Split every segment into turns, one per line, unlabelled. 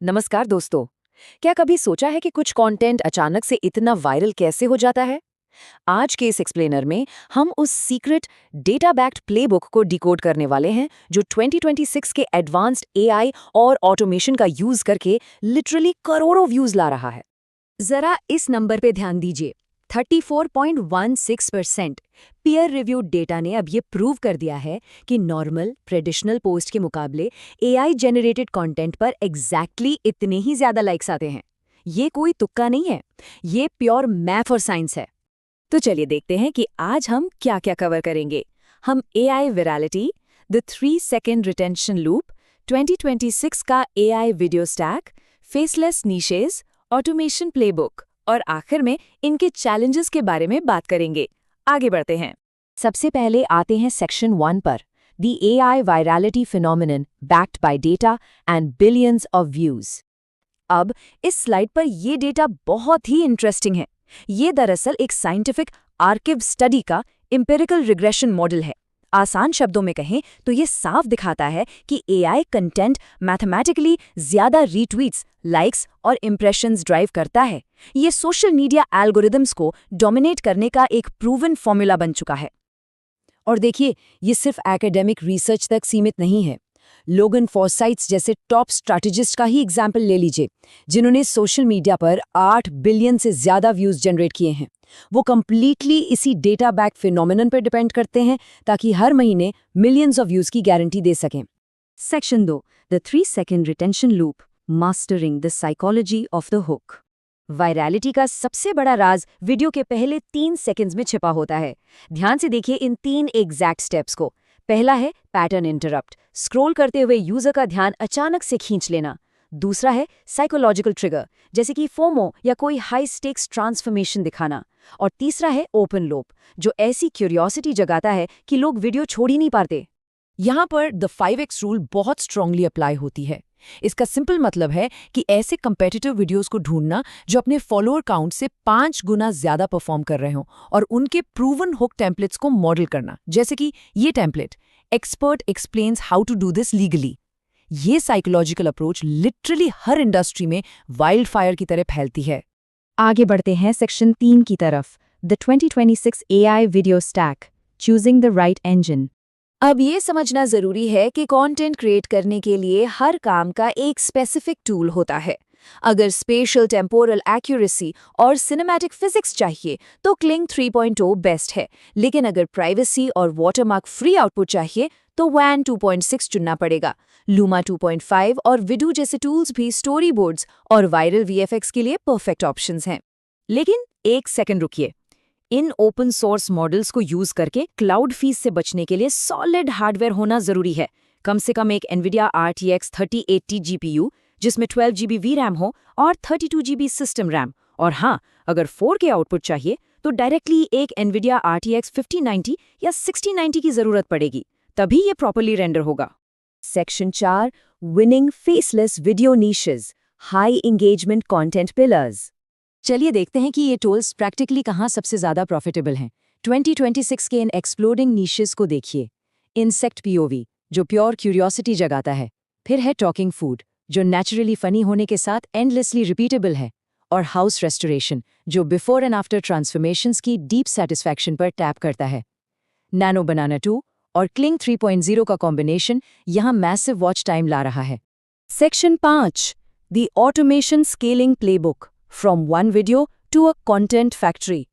नमस्कार दोस्तों। क्या कभी सोचा है कि कुछ कंटेंट अचानक से इतना वायरल कैसे हो जाता है? आज के इस एक्सप्लेनर में हम उस सीक्रेट डेटा बैक्ड प्लेबुक को डिकोड करने वाले हैं जो 2026 के एडवांस्ड एआई और ऑटोमेशन का यूज करके लिटरली करोड़ों व्यूज ला रहा है। जरा इस नंबर पे ध्यान दीजिए। 34.16%। पीयर रिव्यूड डेटा ने अब ये प्रूव कर दिया है कि नॉर्मल ट्रेडिशनल पोस्ट के मुकाबले एआई जनरेटेड कंटेंट पर एग्जैक्टली इतने ही ज्यादा लाइक्स आते हैं। ये कोई तुक्का नहीं है, ये प्योर मैथ और साइंस है। तो चलिए देखते हैं कि आज हम क्या क्या कवर करेंगे। हम AI virality, the 3 second retention loop, 2026 का AI video stack, faceless niches, automation playbook और आखिर में इनके चैलेंजेस के बारे में बात करेंगे। आगे बढ़ते हैं। सबसे पहले आते हैं सेक्शन 1 पर, the AI virality phenomenon backed by data and billions of views. अब इस स्लाइड पर ये डेटा बहुत ही इंटरेस्टिंग है। ये दरअसल एक साइंटिफिक आर्किव स्टडी का एम्पिरिकल रिग्रेशन मॉडल है। आसान शब्दों में कहें तो ये साफ दिखाता है कि एआई कंटेंट मैथमेटिकली ज्यादा रीट्वीट्स, लाइक्स और इंप्रेशंस ड्राइव करता है। ये सोशल मीडिया एल्गोरिदम्स को डोमिनेट करने का एक प्रूवन फॉर्मूला बन चुका है। और देखिए, ये सिर्फ एकेडमिक रिसर्च तक सीमित नहीं है। लोगन फॉरसाइट्स जैसे टॉप स्ट्रैटेजिस्ट का ही एग्जाम्पल ले लीजिए, जिन्होंने सोशल मीडिया पर 8 बिलियन से ज्यादा व्यूज जनरेट किए हैं। वो कंप्लीटली इसी डेटा बैक फिनोमिनन पर डिपेंड करते हैं ताकि हर महीने मिलियंस ऑफ व्यूज की गारंटी दे सकें। Section 2, the 3 second retention loop, mastering the psychology of the hook. Virality का सबसे बड़ा राज वीडियो के पहले 3 सेकंड्स में छिपा होता है। ध्यान से देखिए इन 3 एग्जैक्ट स्टेप्स को। पहला है पैटर्न इंटरप्ट, स्क्रॉल करते हुए यूजर का ध्यान अचानक से खींच लेना। दूसरा है साइकोलॉजिकल ट्रिगर, जैसे कि फोमो या कोई हाई स्टेक्स ट्रांसफॉर्मेशन दिखाना। और तीसरा है ओपन लूप, जो ऐसी क्यूरियोसिटी जगाता है कि लोग वीडियो छोड़ ही नहीं पाते। यहाँ पर द 5x रूल बहुत स्ट्रांगली अप्लाई होती है। इसका सिंपल मतलब है कि ऐसे कंपेटिटिव वीडियोस को ढूंढना जो अपने फॉलोअर काउंट से 5 गुना ज्यादा परफॉर्म कर रहे हों और उनके प्रूवन हुक टेम्पलेट्स को मॉडल करना, जैसे कि ये template, expert explains how to do this legally. ये साइकोलॉजिकल अप्रोच लिटरली हर इंडस्ट्री में वाइल्ड फायर की तरह फैलती है। आगे बढ़ते हैं सेक्शन 3 की तरफ, the 2026 AI video stack, choosing the right engine. अब ये समझना जरूरी है कि कंटेंट क्रिएट करने के लिए हर काम का एक स्पेसिफिक टूल होता है। अगर स्पेशल टेम्पोरल एक्यूरेसी और सिनेमैटिक फिजिक्स चाहिए तो क्लिंग 3.0 बेस्ट है, लेकिन अगर प्राइवेसी और वाटरमार्क फ्री आउटपुट चाहिए तो WAN 2.6 चुनना पड़ेगा। लूमा 2.5 और विडू जैसे टूल्स भी स्टोरी बोर्ड्स और वायरल VFX के लिए परफेक्ट ऑप्शंस हैं। लेकिन एक सेकंड रुकिए, इन ओपन सोर्स मॉडल्स को यूज करके क्लाउड फीस से बचने के लिए सॉलिड हार्डवेयर होना जरूरी है। कम से कम एक NVIDIA RTX 3080 GPU जिसमें 12 GB VRAM हो और 32 GB सिस्टम रैम। और हाँ, अगर 4K आउटपुट चाहिए तो डायरेक्टली एक NVIDIA RTX 5090 या 6090 की जरूरत पड़ेगी, तभी ये प्रॉपर्ली रेंडर होगा। Section 4, winning faceless video niches, high engagement content pillars. चलिए देखते हैं कि ये टूल्स प्रैक्टिकली कहाँ सबसे ज़्यादा प्रॉफिटेबल हैं। 2026 के इन एक्सप्लोडिंग नीशेस को देखिए। इंसेक्ट POV, जो प्योर क्यूरियोसिटी जगाता है। फिर है टॉकिंग फूड, जो नेचुरली फनी होने के साथ एंडलेसली रिपीटेबल है। और हाउस रेस्टोरेशन, जो बिफोर एंड आफ्टर ट्रांसफॉर्मेशंस की डीप सेटिस्फैक्शन पर टैप करता है। नैनो बनाना 2 और क्लिंग 3.0 का कॉम्बिनेशन यहाँ मैसिव वॉच टाइम ला रहा है। Section 5, the automation scaling playbook, from one video to a content factory.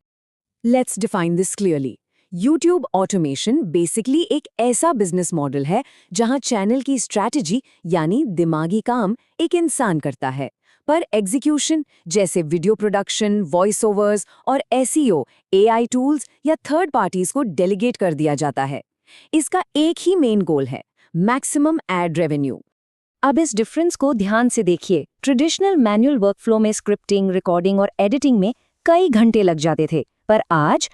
Let's define this clearly. YouTube automation basically एक ऐसा बिजनेस मॉडल है जहां चैनल की स्ट्रैटेजी यानी दिमागी काम एक इंसान करता है, पर एग्जीक्यूशन जैसे वीडियो प्रोडक्शन, वॉइस ओवर्स और SEO AI टूल्स या थर्ड पार्टीज को डेलीगेट कर दिया जाता है। इसका एक ही मेन गोल है, मैक्सिमम एड रेवेन्यू। अब इस डिफरेंस को ध्यान से देखिए। ट्रेडिशनल मैनुअल वर्कफ्लो में स्क्रिप्टिंग, रिकॉर्डिंग और एडिटिंग में कई घंटे लग जाते थे, पर आज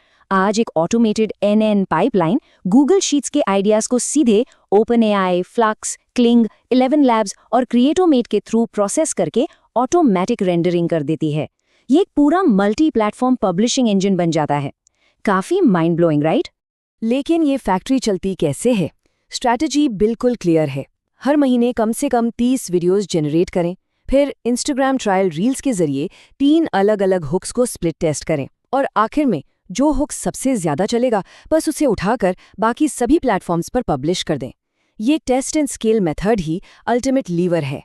एक automated NN pipeline Google sheets के आइडियाज को सीधे OpenAI, फ्लक्स, क्लिंग, 11 Labs और क्रिएटोमेट के थ्रू प्रोसेस करके ऑटोमेटिक रेंडरिंग कर देती है। ये एक पूरा मल्टी प्लेटफॉर्म पब्लिशिंग इंजन बन जाता है। काफी माइंड ब्लोइंग, राइट? लेकिन ये फैक्ट्री चलती कैसे है? स्ट्रैटेजी बिल्कुल क्लियर है। हर महीने कम से कम 30 वीडियोस जनरेट करें, फिर इंस्टाग्राम ट्रायल रील्स के जरिए 3 अलग-अलग हुक्स को स्प्लिट टेस्ट करें और आखिर में जो हुक सबसे ज्यादा चलेगा बस उसे उठाकर बाकी सभी प्लेटफॉर्म्स पर पब्लिश कर दें। ये टेस्ट एंड स्केल मेथड ही अल्टीमेट लीवर है।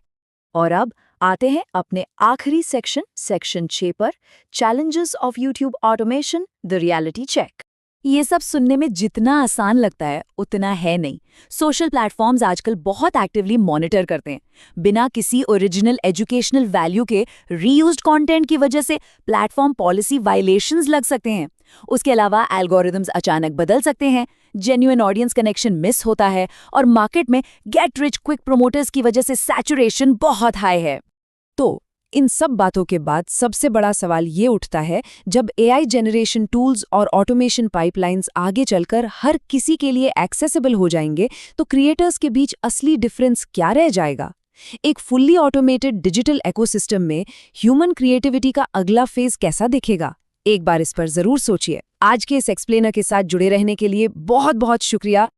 और अब आते हैं अपने आखिरी सेक्शन 6 पर, challenges of YouTube automation, the reality check. ये सब सुनने में जितना आसान लगता है उतना है नहीं। सोशल प्लेटफॉर्म्स आजकल बहुत एक्टिवली मॉनिटर करते हैं। बिना किसी ओरिजिनल एजुकेशनल वैल्यू के रीयूज्ड कंटेंट की वजह से प्लेटफॉर्म पॉलिसी वायलेशंस लग सकते हैं। उसके अलावा एल्गोरिदम्स अचानक बदल सकते हैं, जेन्युइन ऑडियंस कनेक्शन मिस होता है और मार्केट में गेट रिच क्विक प्रोमोटर्स की वजह से सैचुरेशन बहुत हाई है। तो इन सब बातों के बाद सबसे बड़ा सवाल ये उठता है, जब एआई जनरेशन टूल्स और ऑटोमेशन पाइपलाइंस आगे चलकर हर किसी के लिए एक्सेसिबल हो जाएंगे, तो क्रिएटर्स के बीच असली डिफरेंस क्या रह जाएगा? एक फुल्ली ऑटोमेटेड डिजिटल इकोसिस्टम में ह्यूमन क्रिएटिविटी का अगला फेज कैसा दिखेगा? एक बार इस पर जरूर सोचिए। आज के इस एक्सप्लेनर के साथ जुड़े रहने के लिए बहुत बहुत शुक्रिया।